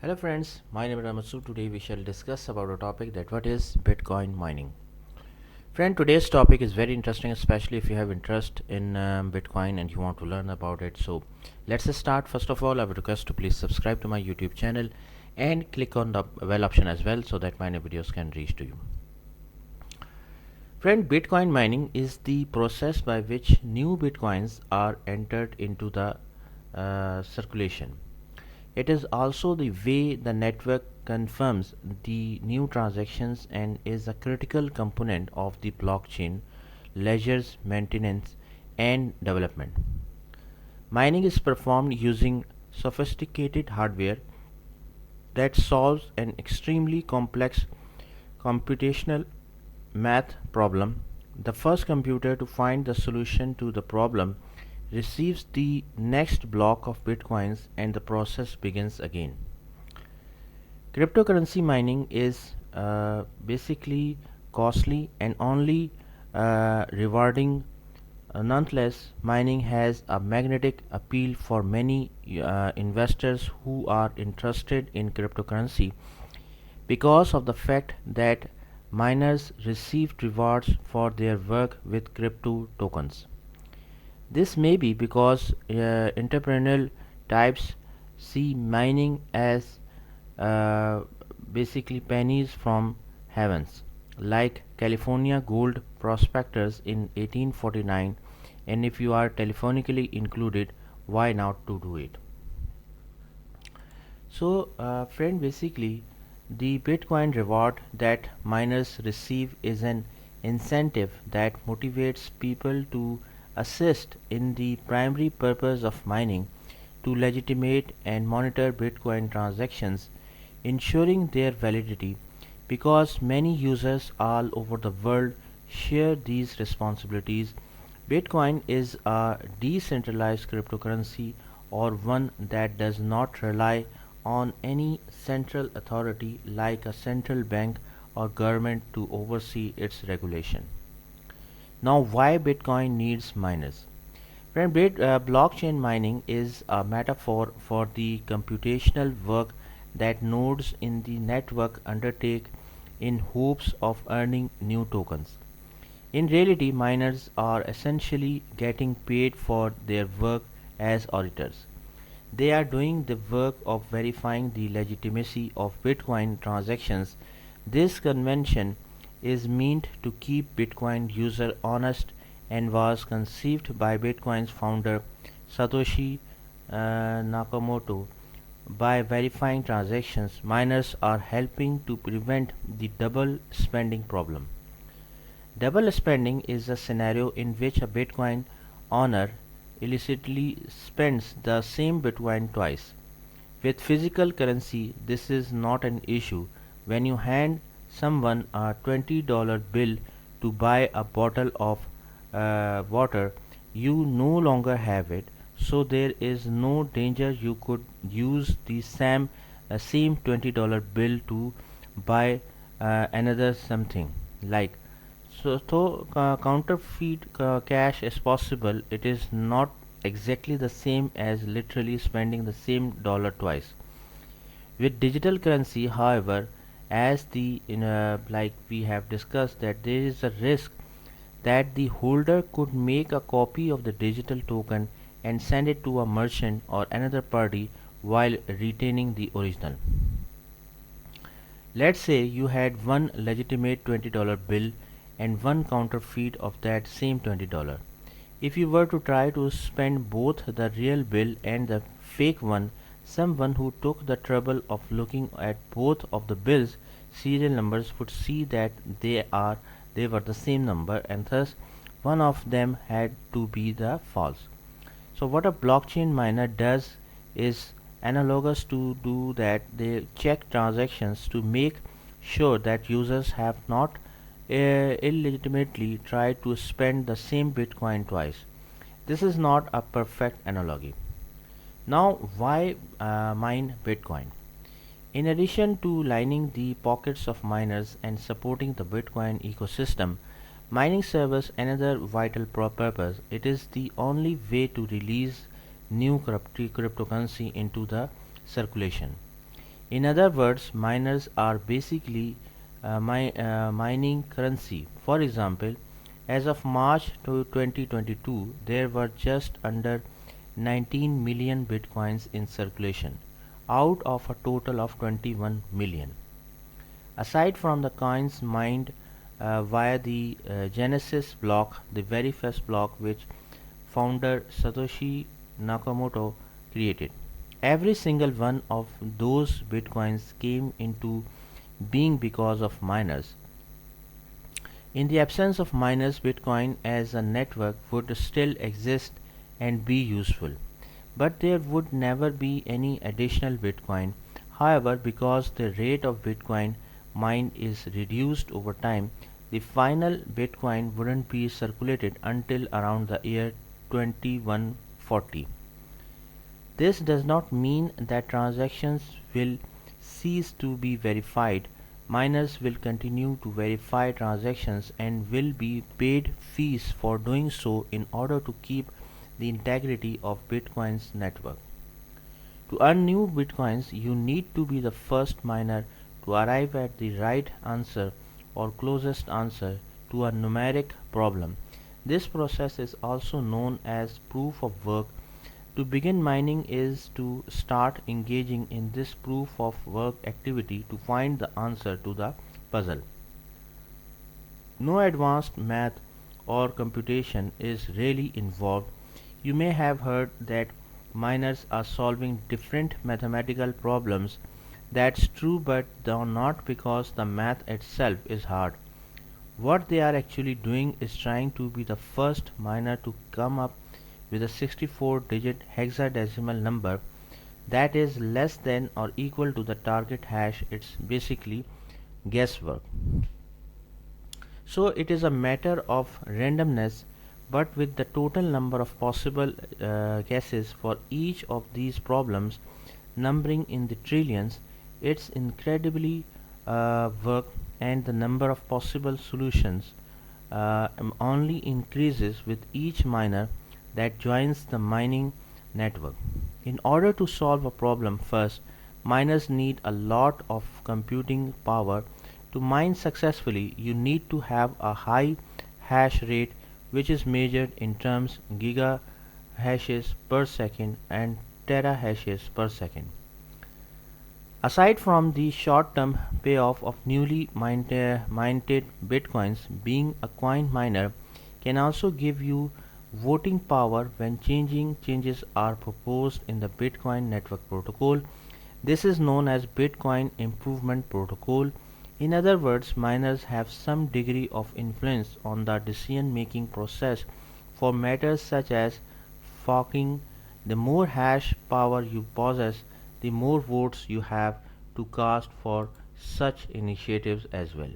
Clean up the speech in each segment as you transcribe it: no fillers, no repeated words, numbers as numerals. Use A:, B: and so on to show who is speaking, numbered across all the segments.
A: Hello friends, my name is Ramatsu. Today we shall discuss about a topic that what is Bitcoin mining. Friend, today's topic is very interesting, especially if you have interest in Bitcoin and you want to learn about it. So let's start. First of all, I would request to please subscribe to my YouTube channel and click on the bell option as well so that my new videos can reach to you. Friend, Bitcoin mining is the process by which new Bitcoins are entered into the circulation. It is also the way the network confirms the new transactions and is a critical component of the blockchain ledger's maintenance and development. Mining is performed using sophisticated hardware that solves an extremely complex computational math problem. The first computer to find the solution to the problem receives the next block of bitcoins and the process begins again. Cryptocurrency mining is basically costly and only rewarding. Nonetheless, mining has a magnetic appeal for many investors who are interested in cryptocurrency because of the fact that miners receive rewards for their work with crypto tokens. This may be because entrepreneurial types see mining as uh, basically pennies from heavens, like California gold prospectors in 1849, and if you are telephonically included, why not to do it? So, friend, basically, the Bitcoin reward that miners receive is an incentive that motivates people to assist in the primary purpose of mining to legitimate and monitor Bitcoin transactions, ensuring their validity because many users all over the world share these responsibilities. Bitcoin is a decentralized cryptocurrency or one that does not rely on any central authority like a central bank or government to oversee its regulation. Now, why Bitcoin needs miners? Friend, blockchain mining is a metaphor for the computational work that nodes in the network undertake in hopes of earning new tokens. In reality, miners are essentially getting paid for their work as auditors. They are doing the work of verifying the legitimacy of Bitcoin transactions. This convention is meant to keep Bitcoin user honest and was conceived by Bitcoin's founder Satoshi Nakamoto. By verifying transactions, miners are helping to prevent the double spending problem. Double spending is a scenario in which a Bitcoin owner illicitly spends the same Bitcoin twice. With physical currency, this is not an issue. When you hand someone a $20 bill to buy a bottle of water, you no longer have it, so there is no danger you could use the same $20 bill to buy another something like. So, though counterfeit cash is possible, it is not exactly the same as literally spending the same dollar twice. With digital currency, however, as the like we have discussed, that there is a risk that the holder could make a copy of the digital token and send it to a merchant or another party while retaining the original. Let's say you had one legitimate $20 bill and one counterfeit of that same $20. If you were to try to spend both the real bill and the fake one, someone who took the trouble of looking at both of the bills' serial numbers would see that they were the same number and thus one of them had to be the false. So what a blockchain miner does is analogous to do that. They check transactions to make sure that users have not illegitimately tried to spend the same Bitcoin twice. This is not a perfect analogy. Now, why mine Bitcoin? In addition to lining the pockets of miners and supporting the Bitcoin ecosystem, mining serves another vital purpose. It is the only way to release new cryptocurrency into the circulation. In other words, miners are basically mining currency. For example, as of March 2022, there were just under 19 million bitcoins in circulation, out of a total of 21 million. Aside from the coins mined via the Genesis block, the very first block which founder Satoshi Nakamoto created, every single one of those bitcoins came into being because of miners. In the absence of miners, Bitcoin as a network would still exist and be useful, but there would never be any additional Bitcoin. However, because the rate of Bitcoin mined is reduced over time, the final Bitcoin wouldn't be circulated until around the year 2140. This does not mean that transactions will cease to be verified. Miners will continue to verify transactions and will be paid fees for doing so in order to keep the integrity of Bitcoin's network. To earn new Bitcoins, you need to be the first miner to arrive at the right answer or closest answer to a numeric problem. This process is also known as proof of work. To begin mining is to start engaging in this proof of work activity to find the answer to the puzzle. No advanced math or computation is really involved. You may have heard that miners are solving different mathematical problems. That's true, but not because the math itself is hard. What they are actually doing is trying to be the first miner to come up with a 64-digit hexadecimal number that is less than or equal to the target hash. It's basically guesswork. So it is a matter of randomness, but with the total number of possible guesses for each of these problems numbering in the trillions, it's incredibly work, and the number of possible solutions only increases with each miner that joins the mining network. In order to solve a problem first, miners need a lot of computing power. To mine successfully, you need to have a high hash rate, which is measured in terms gigahashes per second and terahashes per second. Aside from the short-term payoff of newly minted bitcoins, being a coin miner can also give you voting power when changes are proposed in the Bitcoin network protocol. This is known as Bitcoin Improvement Protocol. In other words, miners have some degree of influence on the decision-making process for matters such as forking. The more hash power you possess, the more votes you have to cast for such initiatives as well.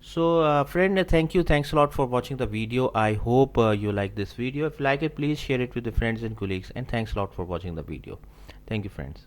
A: So friend, thanks a lot for watching the video. I hope you like this video. If you like it, please share it with your friends and colleagues, and thanks a lot for watching the video. Thank you, friends.